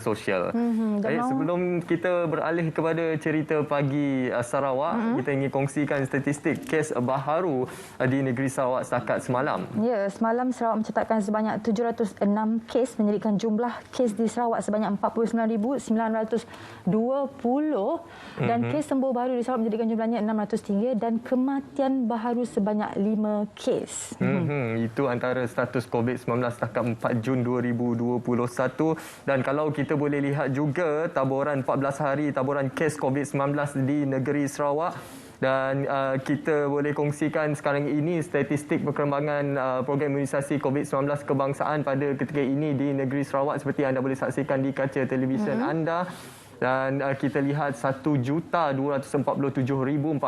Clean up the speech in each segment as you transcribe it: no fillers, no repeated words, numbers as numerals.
sosial. Baik, sebelum kita beralih kepada cerita pagi Sarawak, kita ingin kongsikan statistik kes baharu di negeri Sarawak setakat semalam. Ya, semalam Sarawak mencatatkan sebanyak 706 kes, menjadikan jumlah kes di Sarawak sebanyak 49,920 dan kes sembuh baru di Sarawak menjadikan jumlahnya 603 dan kematian baharu sebanyak 5 kes. Itu antara status COVID-19 setakat 4 Jun 2021 dan kalau kita boleh lihat juga taburan 14 hari taburan kes COVID-19 di negeri Sarawak dan kita boleh kongsikan sekarang ini statistik perkembangan program imunisasi COVID-19 kebangsaan pada ketika ini di negeri Sarawak seperti anda boleh saksikan di kaca televisyen anda. Dan kita lihat 1,247,430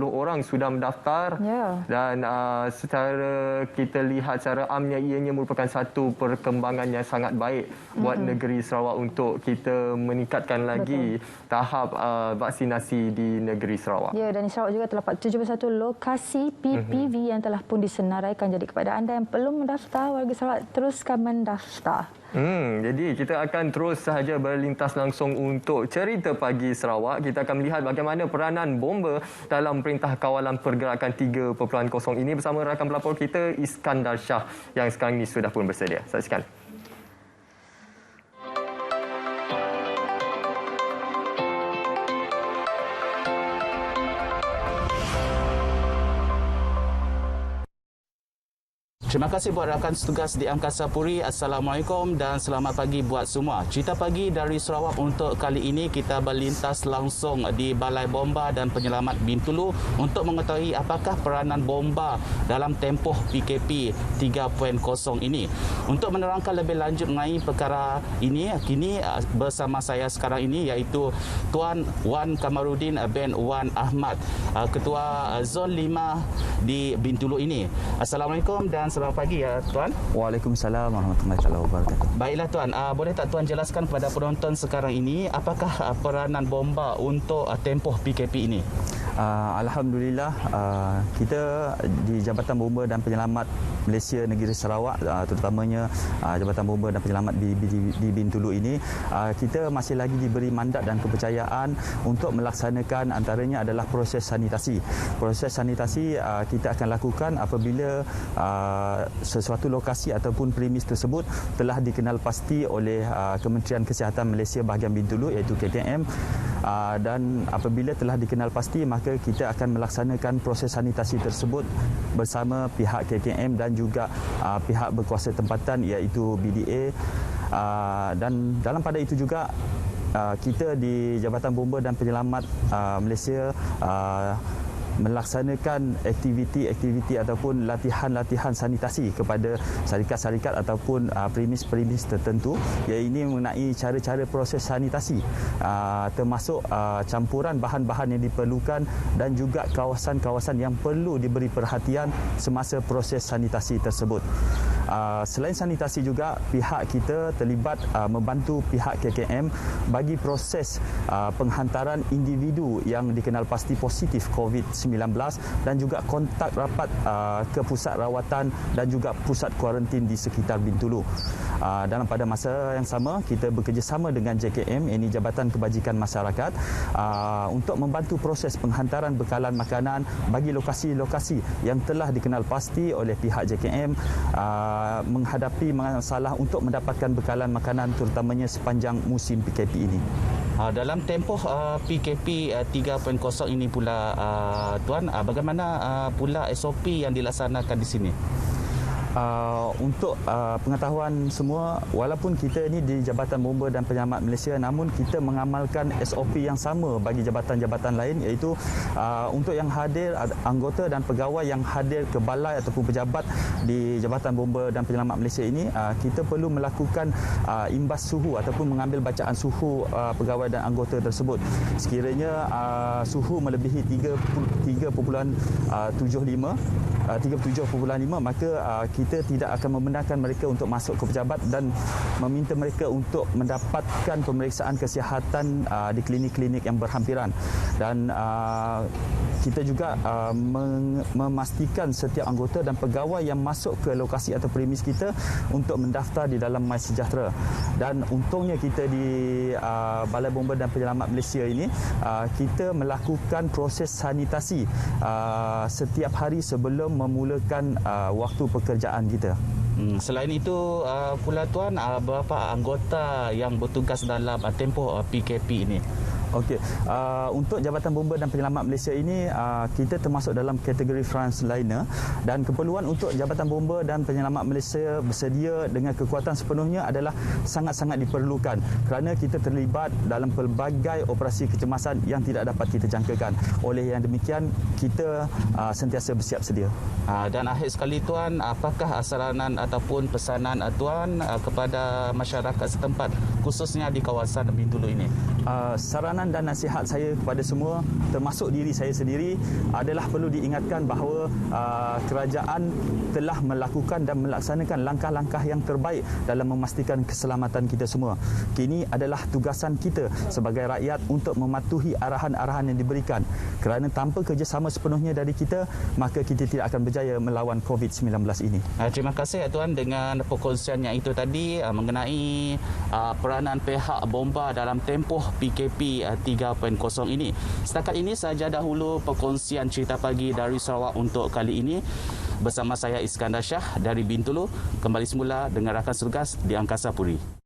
orang sudah mendaftar. Dan secara kita lihat secara amnya ianya merupakan satu perkembangan yang sangat baik buat negeri Sarawak untuk kita meningkatkan lagi tahap vaksinasi di negeri Sarawak. Ya, dan di Sarawak juga terdapat 71 lokasi PPV yang telah pun disenaraikan. Jadi kepada anda yang belum mendaftar, warga Sarawak teruskan mendaftar. Jadi kita akan terus sahaja berlintas langsung untuk cerita pagi Sarawak. Kita akan melihat bagaimana peranan bomba dalam Perintah Kawalan Pergerakan 3.0 ini bersama rakan pelapor kita Iskandar Shah yang sekarang ini sudah pun bersedia. Saksikan. Terima kasih buat rakan setugas di Angkasa Puri. Assalamualaikum dan selamat pagi buat semua. Cerita pagi dari Sarawak untuk kali ini kita berlintas langsung di Balai Bomba dan Penyelamat Bintulu untuk mengetahui apakah peranan bomba dalam tempoh PKP 3.0 ini. Untuk menerangkan lebih lanjut mengenai perkara ini, kini bersama saya sekarang ini iaitu Tuan Wan Kamarudin bin Wan Ahmad, Ketua Zon 5 di Bintulu ini. Assalamualaikum dan selamat pagi ya Tuan. Waalaikumsalam warahmatullahi wabarakatuh. Baiklah Tuan, boleh tak Tuan jelaskan kepada penonton sekarang ini apakah peranan bomba untuk tempoh PKP ini? Alhamdulillah, kita di Jabatan Bomba dan Penyelamat Malaysia Negeri Sarawak, terutamanya Jabatan Bomba dan Penyelamat di Bintulu ini, kita masih lagi diberi mandat dan kepercayaan untuk melaksanakan antaranya adalah proses sanitasi. Proses sanitasi kita akan lakukan apabila sesuatu lokasi ataupun premis tersebut telah dikenal pasti oleh Kementerian Kesihatan Malaysia bahagian Bintulu iaitu KKM, dan apabila telah dikenal pasti maka kita akan melaksanakan proses sanitasi tersebut bersama pihak KKM dan juga pihak berkuasa tempatan iaitu BDA, dan dalam pada itu juga kita di Jabatan Bomba dan Penyelamat Malaysia melaksanakan aktiviti-aktiviti ataupun latihan-latihan sanitasi kepada syarikat-syarikat ataupun premis-premis tertentu, iaitu ini mengenai cara-cara proses sanitasi, termasuk campuran bahan-bahan yang diperlukan dan juga kawasan-kawasan yang perlu diberi perhatian semasa proses sanitasi tersebut. Selain sanitasi juga pihak kita terlibat membantu pihak KKM bagi proses penghantaran individu yang dikenal pasti positif COVID-19 dan juga kontak rapat ke pusat rawatan dan juga pusat kuarantin di sekitar Bintulu. Dalam pada masa yang sama kita bekerjasama dengan JKM, ini Jabatan Kebajikan Masyarakat, untuk membantu proses penghantaran bekalan makanan bagi lokasi-lokasi yang telah dikenal pasti oleh pihak JKM menghadapi masalah untuk mendapatkan bekalan makanan terutamanya sepanjang musim PKP ini. Dalam tempoh PKP 3.0 ini pula Tuan, bagaimana pula SOP yang dilaksanakan di sini? Untuk pengetahuan semua, walaupun kita ini di Jabatan Bomba dan Penyelamat Malaysia, namun kita mengamalkan SOP yang sama bagi jabatan-jabatan lain, iaitu untuk yang hadir, anggota dan pegawai yang hadir ke balai ataupun pejabat di Jabatan Bomba dan Penyelamat Malaysia ini, kita perlu melakukan imbas suhu ataupun mengambil bacaan suhu pegawai dan anggota tersebut. Sekiranya suhu melebihi 37.5 maka kita tidak akan membenarkan mereka untuk masuk ke pejabat dan meminta mereka untuk mendapatkan pemeriksaan kesihatan di klinik-klinik yang berhampiran. Dan kita juga memastikan setiap anggota dan pegawai yang masuk ke lokasi atau premis kita untuk mendaftar di dalam MySejahtera. Dan untungnya kita di Balai Bomba dan Penyelamat Malaysia ini kita melakukan proses sanitasi setiap hari sebelum memulakan waktu pekerjaan kita. Selain itu pula Tuan, berapa anggota yang bertugas dalam tempoh PKP ini? Okey, untuk Jabatan Bomba dan Penyelamat Malaysia ini kita termasuk dalam kategori frontliner, dan keperluan untuk Jabatan Bomba dan Penyelamat Malaysia bersedia dengan kekuatan sepenuhnya adalah sangat-sangat diperlukan kerana kita terlibat dalam pelbagai operasi kecemasan yang tidak dapat kita jangkakan. Oleh yang demikian, kita sentiasa bersiap sedia. Dan akhir sekali Tuan, apakah saranan ataupun pesanan Tuan kepada masyarakat setempat khususnya di kawasan Bintulu ini? Saranan dan nasihat saya kepada semua, termasuk diri saya sendiri, adalah perlu diingatkan bahawa kerajaan telah melakukan dan melaksanakan langkah-langkah yang terbaik dalam memastikan keselamatan kita semua. Kini adalah tugasan kita sebagai rakyat untuk mematuhi arahan-arahan yang diberikan, kerana tanpa kerjasama sepenuhnya dari kita, maka kita tidak akan berjaya melawan COVID-19 ini. Terima kasih Tuan dengan perkongsiannya itu tadi mengenai peranan pihak bomba dalam tempoh PKP 3.0 ini. Setakat ini sahaja dahulu perkongsian Cerita Pagi dari Sarawak untuk kali ini. Bersama saya Iskandar Shah dari Bintulu. Kembali semula dengan rakan tugas di Angkasa Puri.